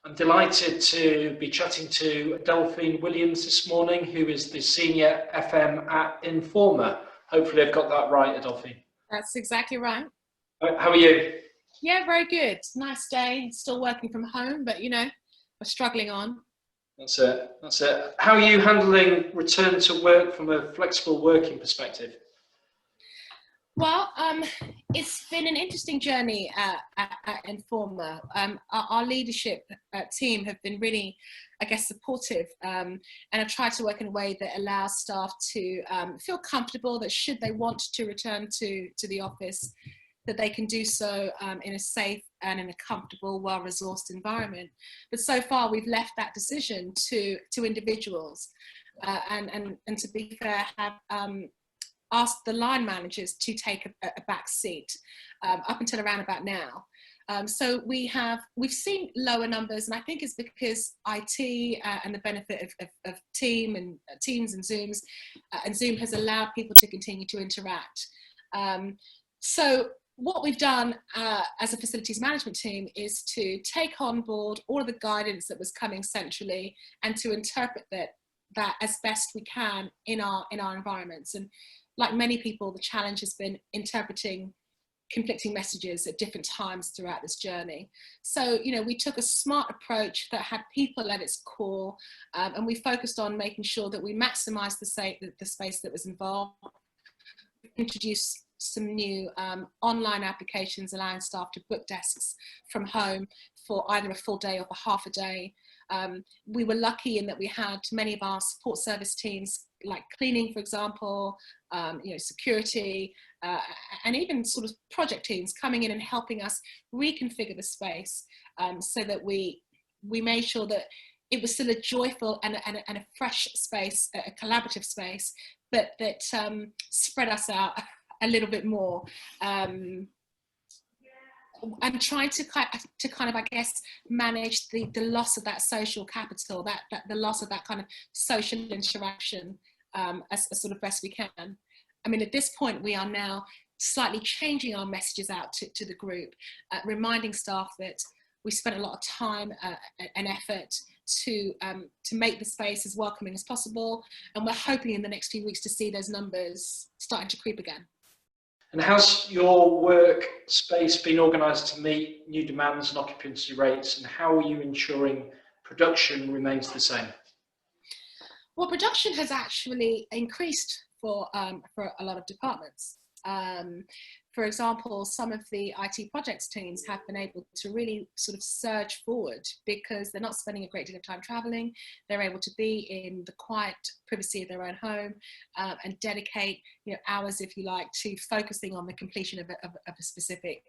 I'm delighted to be chatting to Adelphine Williams this morning, who is the Senior FM at Informa. Hopefully I've got that right, Adelphine. That's exactly right. How are you? Yeah, very good. Nice day. Still working from home, but you know, we're struggling on. That's it. That's it. How are you handling return to work from a flexible working perspective? Well, it's been an interesting journey at Informa. Our leadership team have been really, I guess, supportive, and have tried to work in a way that allows staff to feel comfortable that should they want to return to the office, that they can do so in a safe and in a comfortable, well-resourced environment. But so far, we've left that decision to individuals, and to be fair, have asked the line managers to take a back seat up until around about now. So we've seen lower numbers, and I think it's because IT and the benefit of Teams and Zooms, and Zoom has allowed people to continue to interact. So what we've done as a facilities management team is to take on board all of the guidance that was coming centrally and to interpret that as best we can in our environments. And like many people, the challenge has been interpreting conflicting messages at different times throughout this journey. So, you know, we took a smart approach that had people at its core, and we focused on making sure that we maximised the space that was involved, introduced some new online applications allowing staff to book desks from home for either a full day or for half a day. We were lucky in that we had many of our support service teams, like cleaning, for example, you know, security, and even sort of project teams coming in and helping us reconfigure the space, so that we made sure that it was still a joyful and a fresh space, a collaborative space, but that spread us out a little bit more. And trying to kind of, I guess, manage the loss of that social capital, that the loss of that kind of social interaction as sort of best we can. I mean, at this point, we are now slightly changing our messages out to the group, reminding staff that we spent a lot of time and effort to make the space as welcoming as possible, and we're hoping in the next few weeks to see those numbers starting to creep again. And how's your workspace been organised to meet new demands and occupancy rates, and how are you ensuring production remains the same? Well, production has actually increased for a lot of departments. For example, some of the IT projects teams have been able to really sort of surge forward because they're not spending a great deal of time traveling. They're able to be in the quiet privacy of their own home, and dedicate, you know, hours, if you like, to focusing on the completion of a specific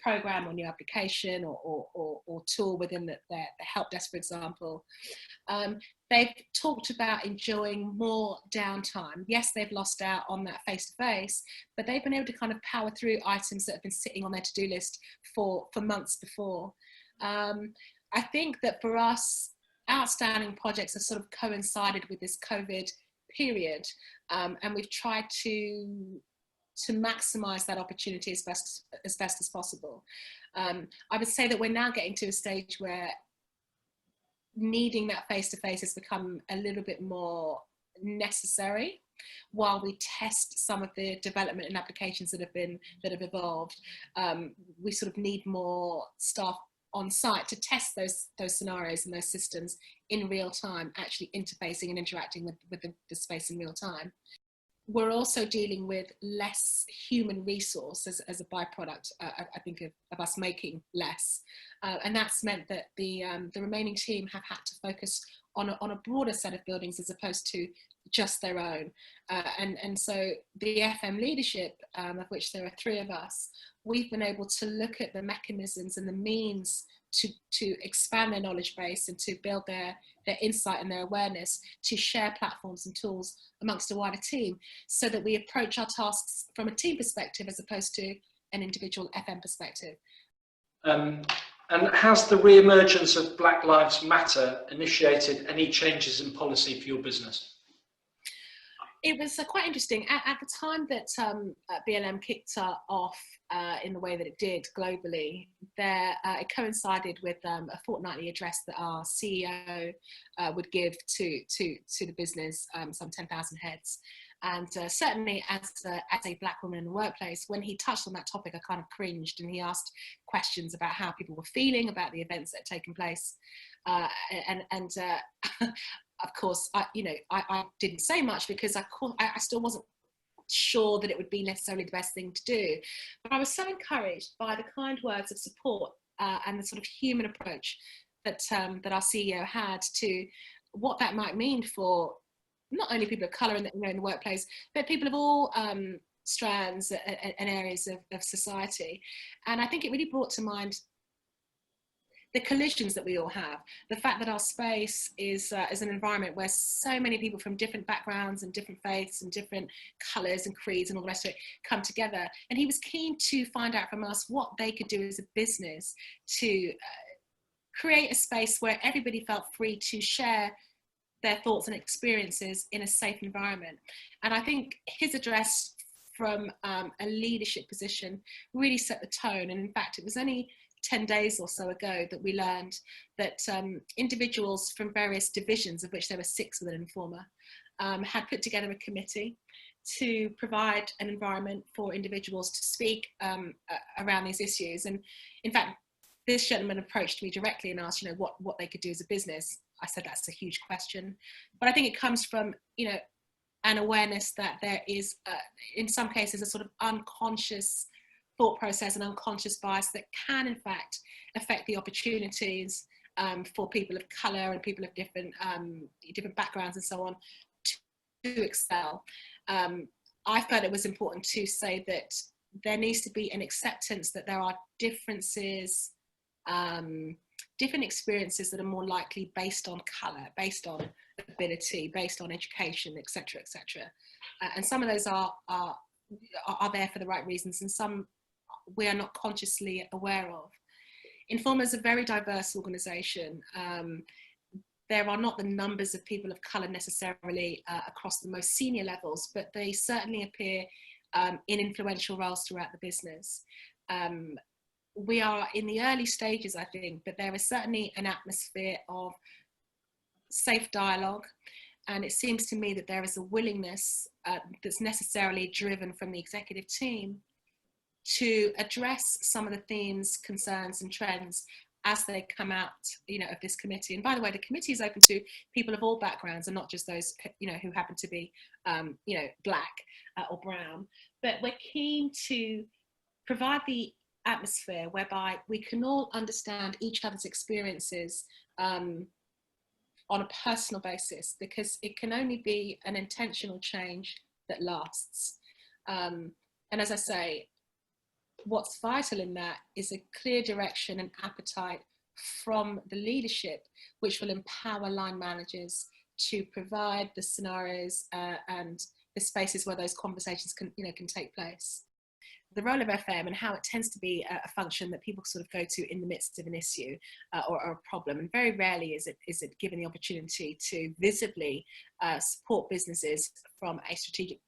program or new application or tool within their help desk, for example. They've talked about enjoying more downtime. Yes, they've lost out on that face-to-face, but they've been able to kind of power through items that have been sitting on their to-do list for months before. I think that for us, outstanding projects have sort of coincided with this COVID period, and we've tried to maximise that opportunity as best as possible. I would say that we're now getting to a stage where needing that face-to-face has become a little bit more necessary while we test some of the development and applications that have evolved. We sort of need more staff on site to test those scenarios and those systems in real time, actually interfacing and interacting with the space in real time. We're also dealing with less human resource as a byproduct, I think, of us making less. And that's meant that the remaining team have had to focus on a broader set of buildings as opposed to just their own. And so the FM leadership, of which there are 3 of us, we've been able to look at the mechanisms and the means to expand their knowledge base and to build their insight and their awareness, to share platforms and tools amongst a wider team, so that we approach our tasks from a team perspective as opposed to an individual FM perspective. And has the re-emergence of Black Lives Matter initiated any changes in policy for your business? It was quite interesting. At the time that BLM kicked off in the way that it did globally, it coincided with a fortnightly address that our CEO would give to the business, some 10,000 heads. And certainly as a Black woman in the workplace, when he touched on that topic, I kind of cringed, and he asked questions about how people were feeling about the events that had taken place. Of course, I didn't say much because I still wasn't sure that it would be necessarily the best thing to do. But I was so encouraged by the kind words of support and the sort of human approach that our CEO had to what that might mean for not only people of colour in the workplace, but people of all strands and areas of society. And I think it really brought to mind the collisions that we all have, the fact that our space is an environment where so many people from different backgrounds and different faiths and different colours and creeds and all the rest of it come together. And he was keen to find out from us what they could do as a business to create a space where everybody felt free to share their thoughts and experiences in a safe environment. And I think his address from a leadership position really set the tone. And in fact, it was only 10 days or so ago that we learned that individuals from various divisions, of which there were 6 within Informa, had put together a committee to provide an environment for individuals to speak around these issues. And in fact, this gentleman approached me directly and asked, what they could do as a business. I said, that's a huge question. But I think it comes from, an awareness that there is, in some cases, a sort of unconscious thought process and unconscious bias that can, in fact, affect the opportunities for people of colour and people of different backgrounds and so on to excel. I felt it was important to say that there needs to be an acceptance that there are differences, different experiences that are more likely based on colour, based on ability, based on education, etc., etc. And some of those are there for the right reasons, and some we are not consciously aware of. Informa is a very diverse organisation. There are not the numbers of people of colour necessarily across the most senior levels, but they certainly appear in influential roles throughout the business. We are in the early stages, I think, but there is certainly an atmosphere of safe dialogue. And it seems to me that there is a willingness that's necessarily driven from the executive team to address some of the themes, concerns and trends as they come out, of this committee. And by the way, the committee is open to people of all backgrounds and not just those, who happen to be, Black or brown. But we're keen to provide the atmosphere whereby we can all understand each other's experiences on a personal basis, because it can only be an intentional change that lasts. And as I say, what's vital in that is a clear direction and appetite from the leadership, which will empower line managers to provide the scenarios and the spaces where those conversations can take place. The role of FM and how it tends to be a function that people sort of go to in the midst of an issue or a problem, and very rarely is it given the opportunity to visibly support businesses from a strategic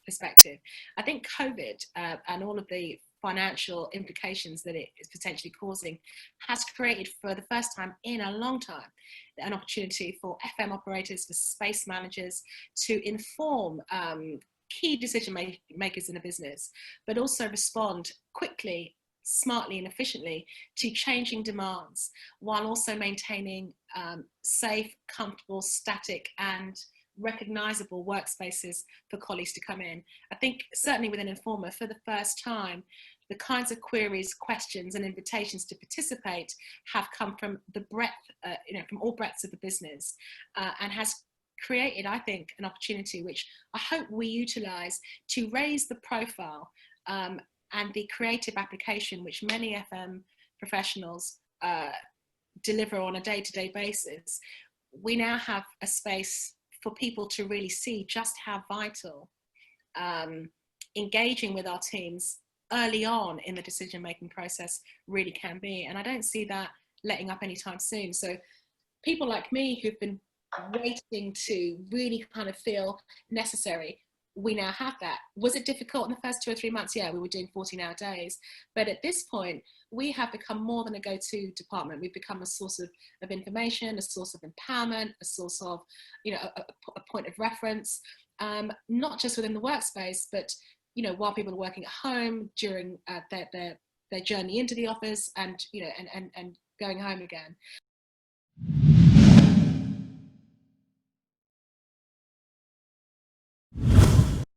perspective. I think COVID and all of the financial implications that it is potentially causing has created, for the first time in a long time, an opportunity for FM operators, for space managers to inform key decision makers in a business, but also respond quickly, smartly and efficiently to changing demands, while also maintaining safe, comfortable, static and recognisable workspaces for colleagues to come in. I think certainly within Informa, for the first time, the kinds of queries, questions and invitations to participate have come from the breadth, from all breadths of the business, and has created, I think, an opportunity which I hope we utilise to raise the profile and the creative application which many FM professionals deliver on a day-to-day basis. We now have a space for people to really see just how vital engaging with our teams early on in the decision-making process really can be. And I don't see that letting up anytime soon. So people like me who've been waiting to really kind of feel necessary. We now have that. Was it difficult in the first 2 or 3 months? Yeah, we were doing 14-hour days. But at this point, we have become more than a go-to department. We've become a source of information, a source of empowerment, a source of, you know, a point of reference, not just within the workspace, but, you know, while people are working at home, during their journey into the office, and, you know, and going home again.